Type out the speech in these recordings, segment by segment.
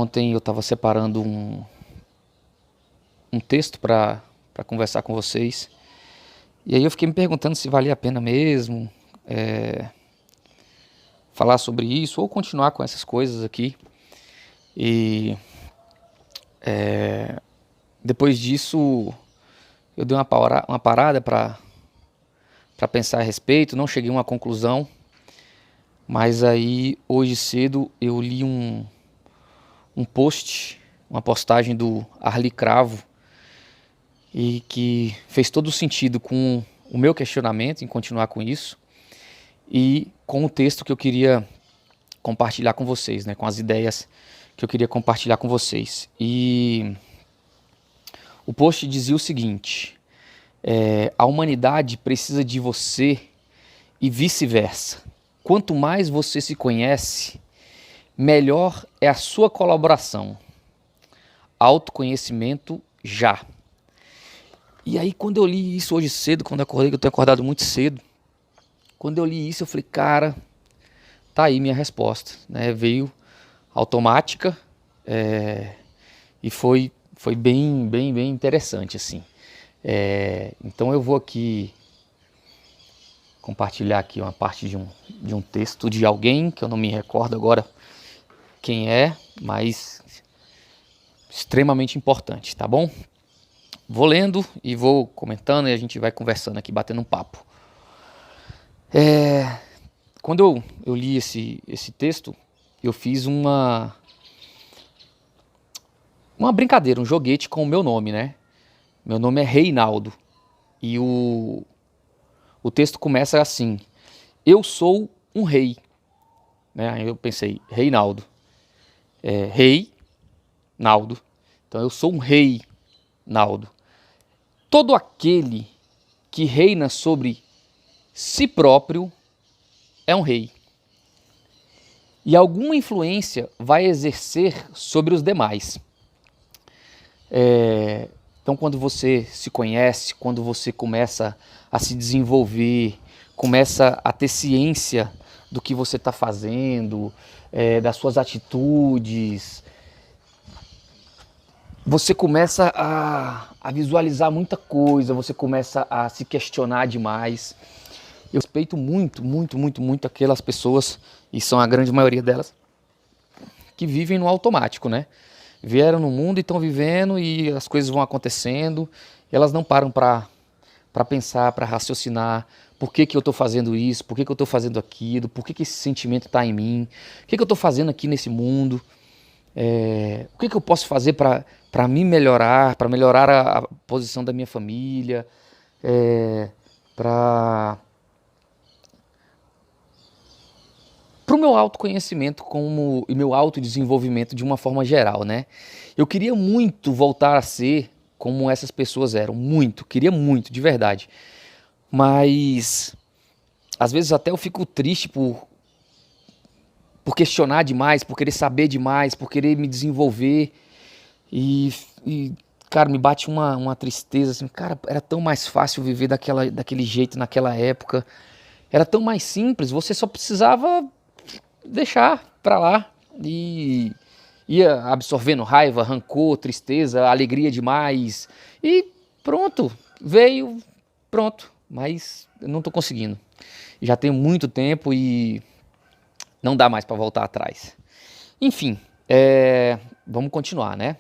Ontem eu estava separando um texto para conversar com vocês. E aí eu fiquei me perguntando se valia a pena mesmo falar sobre isso ou continuar com essas coisas aqui. E depois disso eu dei uma parada para pensar a respeito, não cheguei a uma conclusão. Mas aí hoje cedo eu li um post, uma postagem do Arli Cravo, e que fez todo sentido com o meu questionamento em continuar com isso e com o texto que eu queria compartilhar com vocês, né, com as ideias que eu queria compartilhar com vocês. E o post dizia o seguinte: a humanidade precisa de você e vice-versa. Quanto mais você se conhece, melhor é a sua colaboração. Autoconhecimento já. E aí quando eu li isso hoje cedo, quando eu acordei, que eu tenho acordado muito cedo, quando eu li isso eu falei, cara, tá aí minha resposta, né? Veio automática e foi bem interessante, assim. Então eu vou aqui compartilhar aqui uma parte de um texto de alguém, que eu não me recordo agora quem é, mas extremamente importante, tá bom? Vou lendo e vou comentando e a gente vai conversando aqui, batendo um papo. Quando eu li esse texto, eu fiz uma brincadeira, um joguete com o meu nome, né? Meu nome é Reinaldo e o texto começa assim: eu sou um rei. Né? Aí eu pensei, Reinaldo. Rei, Naldo. Então eu sou um rei, Naldo. Todo aquele que reina sobre si próprio é um rei. E alguma influência vai exercer sobre os demais. Então quando você se conhece, quando você começa a se desenvolver, começa a ter ciência do que você está fazendo, das suas atitudes, você começa a visualizar muita coisa, você começa a se questionar demais. Eu respeito muito aquelas pessoas, e são a grande maioria delas, que vivem no automático, né? Vieram no mundo e estão vivendo e as coisas vão acontecendo, e elas não param para pensar, para raciocinar. Por que eu estou fazendo isso? Por que eu estou fazendo aquilo? Por que esse sentimento está em mim? O que eu estou fazendo aqui nesse mundo? O que eu posso fazer para me melhorar, para melhorar a posição da minha família, para o meu autoconhecimento e meu autodesenvolvimento de uma forma geral, né? Eu queria muito voltar a ser como essas pessoas eram, queria muito, de verdade. Mas às vezes até eu fico triste por questionar demais, por querer saber demais, por querer me desenvolver e cara, me bate uma tristeza assim, cara, era tão mais fácil viver daquele jeito naquela época, era tão mais simples, você só precisava deixar pra lá e ia absorvendo raiva, rancor, tristeza, alegria demais e pronto, veio, pronto, mas eu não tô conseguindo. Já tem muito tempo e não dá mais para voltar atrás. Enfim, vamos continuar, né?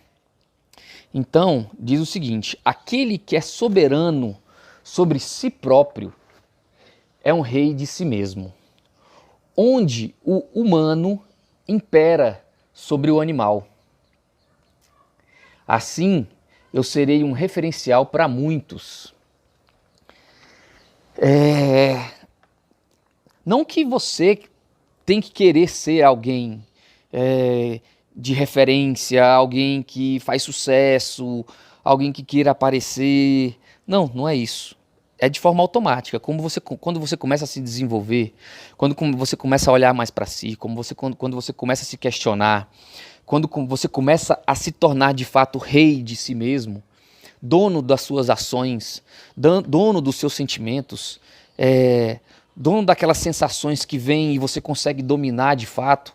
Então, diz o seguinte: aquele que é soberano sobre si próprio é um rei de si mesmo, onde o humano impera sobre o animal. Assim, eu serei um referencial para muitos. Não que você tem que querer ser alguém de referência, alguém que faz sucesso, alguém que queira aparecer. Não, não é isso. É de forma automática. Quando você começa a se desenvolver, quando você começa a olhar mais para si, quando você começa a se questionar, quando você começa a se tornar de fato rei de si mesmo, dono das suas ações, dono dos seus sentimentos, dono daquelas sensações que vêm e você consegue dominar de fato,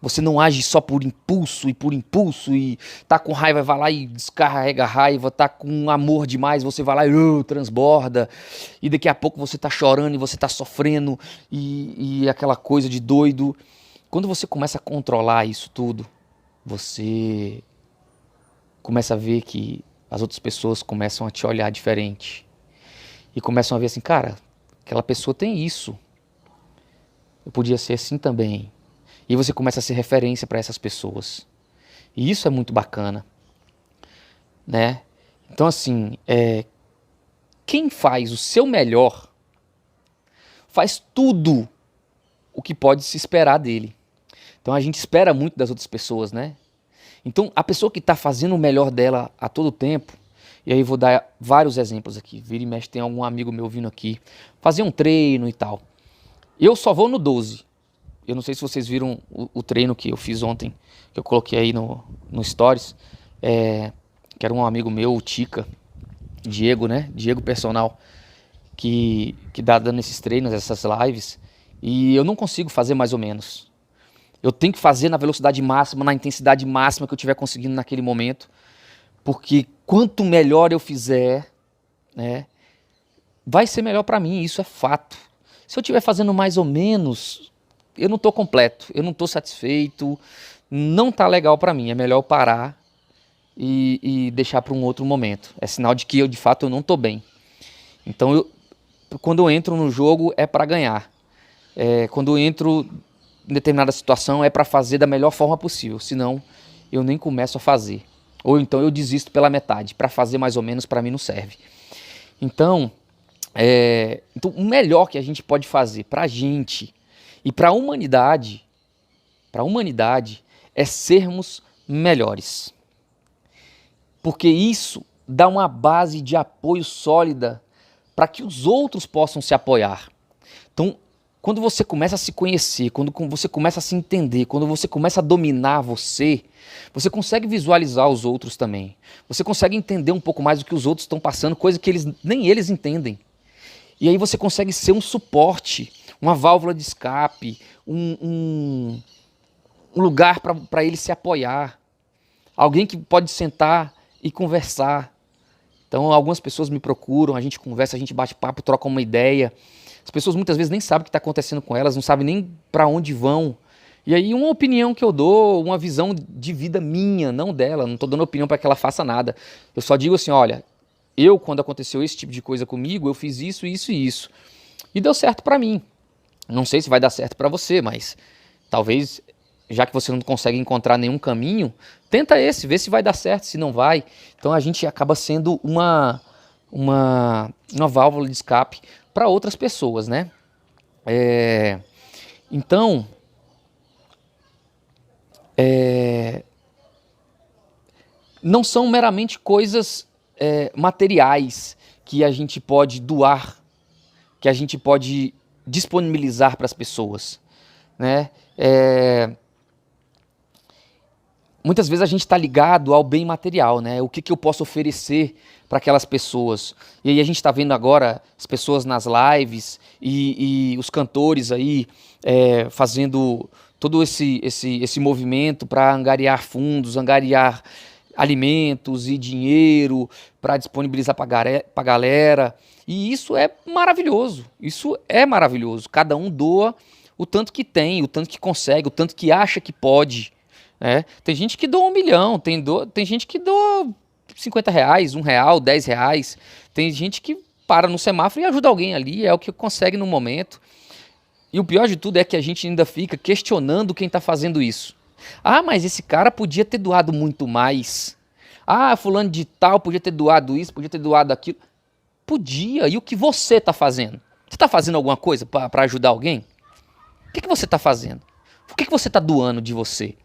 Você não age só por impulso e tá com raiva, vai lá e descarrega a raiva, tá com amor demais, você vai lá e transborda, e daqui a pouco você tá chorando e você tá sofrendo e aquela coisa de doido. Quando você começa a controlar isso tudo, você começa a ver que as outras pessoas começam a te olhar diferente e começam a ver assim, cara, aquela pessoa tem isso, eu podia ser assim também. E você começa a ser referência para essas pessoas. E isso é muito bacana, né? Então assim, quem faz o seu melhor faz tudo o que pode se esperar dele. Então a gente espera muito das outras pessoas, né? Então a pessoa que está fazendo o melhor dela a todo tempo, e aí vou dar vários exemplos aqui, vira e mexe tem algum amigo meu vindo aqui, fazer um treino e tal. Eu só vou no 12. Eu não sei se vocês viram o treino que eu fiz ontem, que eu coloquei aí no Stories, que era um amigo meu, o Tica, Diego, né? Diego Personal, que dá dando esses treinos, essas lives, e eu não consigo fazer mais ou menos. Eu tenho que fazer na velocidade máxima, na intensidade máxima que eu estiver conseguindo naquele momento, porque quanto melhor eu fizer, né, vai ser melhor para mim, isso é fato. Se eu estiver fazendo mais ou menos, eu não estou completo, eu não estou satisfeito, não está legal para mim, é melhor eu parar e deixar para um outro momento. É sinal de que eu, de fato, eu não estou bem. Então, quando eu entro no jogo, é para ganhar. Quando eu entro em determinada situação, é para fazer da melhor forma possível, senão eu nem começo a fazer. Ou então eu desisto pela metade, para fazer mais ou menos para mim não serve. Então, o melhor que a gente pode fazer para a gente e para a humanidade é sermos melhores. Porque isso dá uma base de apoio sólida para que os outros possam se apoiar. Então, quando você começa a se conhecer, quando você começa a se entender, quando você começa a dominar você consegue visualizar os outros também. Você consegue entender um pouco mais do que os outros estão passando, coisa que nem eles entendem. E aí você consegue ser um suporte, uma válvula de escape, um lugar para ele se apoiar. Alguém que pode sentar e conversar. Então algumas pessoas me procuram, a gente conversa, a gente bate papo, troca uma ideia. As pessoas muitas vezes nem sabem o que está acontecendo com elas, não sabem nem para onde vão. E aí uma opinião que eu dou, uma visão de vida minha, não dela, não estou dando opinião para que ela faça nada. Eu só digo assim, olha, quando aconteceu esse tipo de coisa comigo, eu fiz isso, isso e isso. E deu certo para mim. Não sei se vai dar certo para você, mas talvez, já que você não consegue encontrar nenhum caminho, tenta esse, vê se vai dar certo, se não vai. Então a gente acaba sendo uma válvula de escape para outras pessoas, né? Então, não são meramente coisas materiais que a gente pode doar, que a gente pode disponibilizar para as pessoas, né? Muitas vezes a gente está ligado ao bem material, né? O que eu posso oferecer para aquelas pessoas. E aí a gente está vendo agora as pessoas nas lives e os cantores aí fazendo todo esse movimento para angariar fundos, angariar alimentos e dinheiro para disponibilizar para a galera. E isso é maravilhoso. Isso é maravilhoso. Cada um doa o tanto que tem, o tanto que consegue, o tanto que acha que pode. Tem gente que doa 1 milhão, tem gente que doa R$50, R$1, R$10. Tem gente que para no semáforo e ajuda alguém ali, é o que consegue no momento. E o pior de tudo é que a gente ainda fica questionando quem está fazendo isso. Ah, mas esse cara podia ter doado muito mais. Ah, fulano de tal podia ter doado isso, podia ter doado aquilo. Podia, e o que você está fazendo? Você está fazendo alguma coisa para ajudar alguém? O que você está fazendo? O que você está doando de você?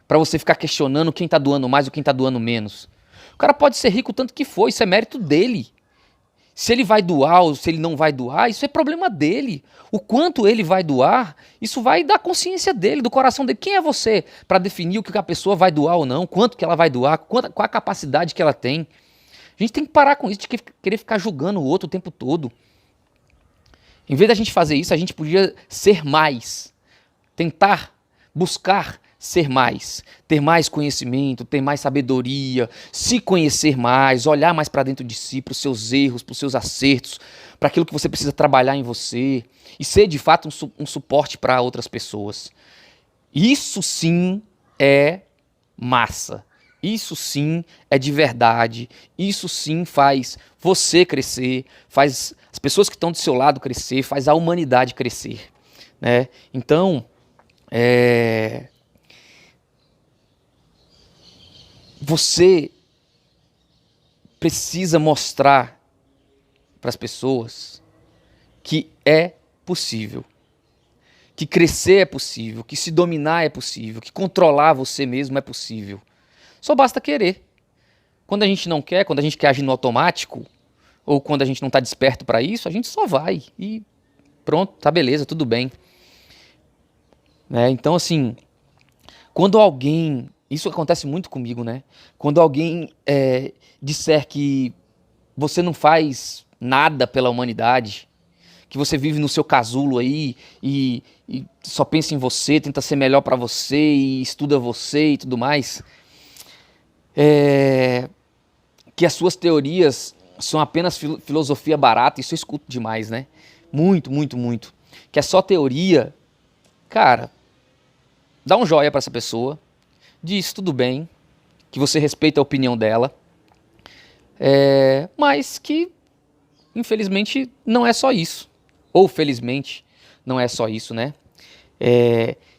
Para você ficar questionando quem está doando mais ou quem está doando menos. O cara pode ser rico o tanto que for, isso é mérito dele. Se ele vai doar ou se ele não vai doar, isso é problema dele. O quanto ele vai doar, isso vai da consciência dele, do coração dele. Quem é você para definir o que a pessoa vai doar ou não, quanto que ela vai doar, qual a capacidade que ela tem? A gente tem que parar com isso de querer ficar julgando o outro o tempo todo. Em vez da gente fazer isso, a gente podia ser mais. Tentar buscar ser mais, ter mais conhecimento, ter mais sabedoria, se conhecer mais, olhar mais para dentro de si, para os seus erros, para os seus acertos, para aquilo que você precisa trabalhar em você e ser de fato um suporte para outras pessoas. Isso sim é massa. Isso sim é de verdade. Isso sim faz você crescer, faz as pessoas que estão do seu lado crescer, faz a humanidade crescer, né? Então, você precisa mostrar para as pessoas que é possível, que crescer é possível, que se dominar é possível, que controlar você mesmo é possível. Só basta querer. Quando a gente não quer, quando a gente quer agir no automático, ou quando a gente não está desperto para isso, a gente só vai e pronto, tá beleza, tudo bem. Né? Então, assim, quando alguém... Isso acontece muito comigo, né? Quando alguém disser que você não faz nada pela humanidade, que você vive no seu casulo aí e só pensa em você, tenta ser melhor para você e estuda você e tudo mais, que as suas teorias são apenas filosofia barata, isso eu escuto demais, né? Muito, muito, muito. Que é só teoria, cara, dá um joia para essa pessoa, diz tudo bem, que você respeita a opinião dela, mas que, infelizmente, não é só isso. Ou felizmente, não é só isso, né?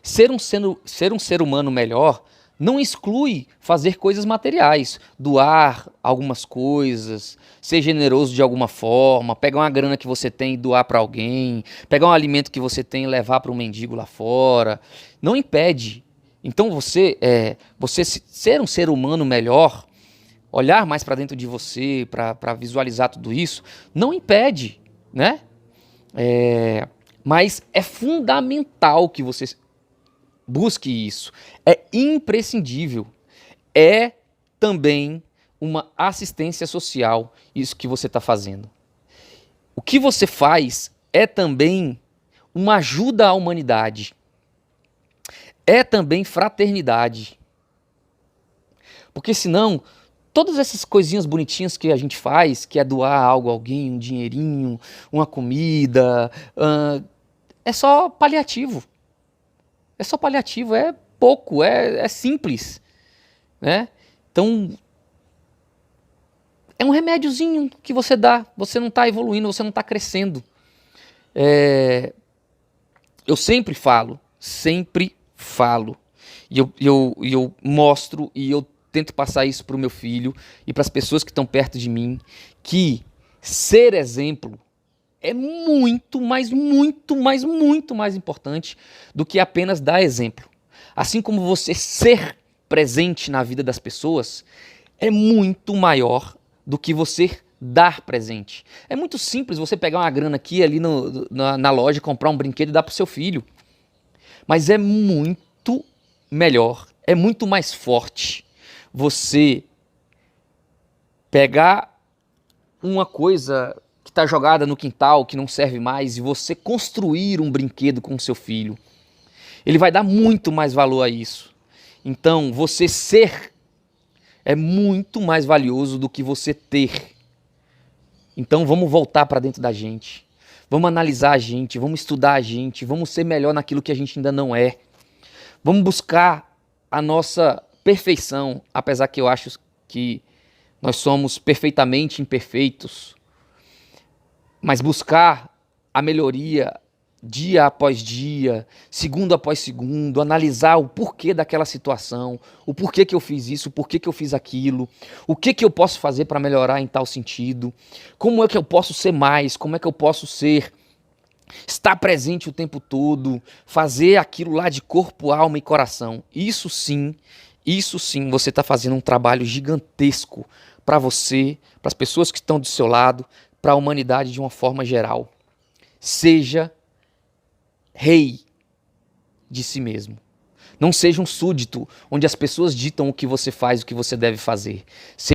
Ser um ser humano melhor não exclui fazer coisas materiais, doar algumas coisas, ser generoso de alguma forma, pegar uma grana que você tem e doar para alguém, pegar um alimento que você tem e levar para um mendigo lá fora. Não impede. Então você ser um ser humano melhor, olhar mais para dentro de você, para visualizar tudo isso, não impede, né? Mas é fundamental que você busque isso. É imprescindível. É também uma assistência social isso que você está fazendo. O que você faz é também uma ajuda à humanidade. É também fraternidade. Porque senão, todas essas coisinhas bonitinhas que a gente faz, que é doar algo a alguém, um dinheirinho, uma comida, é só paliativo. É só paliativo, é pouco, é simples, né? Então, é um remédiozinho que você dá, você não está evoluindo, você não está crescendo. Eu sempre falo, e eu mostro, e eu tento passar isso para o meu filho e para as pessoas que estão perto de mim, que ser exemplo é muito mais importante do que apenas dar exemplo. Assim como você ser presente na vida das pessoas é muito maior do que você dar presente. É muito simples você pegar uma grana aqui ali na loja, comprar um brinquedo e dar para o seu filho. Mas é muito melhor, é muito mais forte você pegar uma coisa que está jogada no quintal, que não serve mais, e você construir um brinquedo com o seu filho. Ele vai dar muito mais valor a isso. Então, você ser é muito mais valioso do que você ter. Então, vamos voltar para dentro da gente. Vamos analisar a gente, vamos estudar a gente, vamos ser melhor naquilo que a gente ainda não é. Vamos buscar a nossa perfeição, apesar que eu acho que nós somos perfeitamente imperfeitos. Mas buscar a melhoria dia após dia, segundo após segundo, analisar o porquê daquela situação, o porquê que eu fiz isso, o porquê que eu fiz aquilo, o que que eu posso fazer para melhorar em tal sentido, como é que eu posso ser mais, como é que eu posso estar presente o tempo todo, fazer aquilo lá de corpo, alma e coração. Isso sim, você está fazendo um trabalho gigantesco para você, para as pessoas que estão do seu lado, para a humanidade de uma forma geral. Seja rei de si mesmo. Não seja um súdito onde as pessoas ditam o que você faz, o que você deve fazer.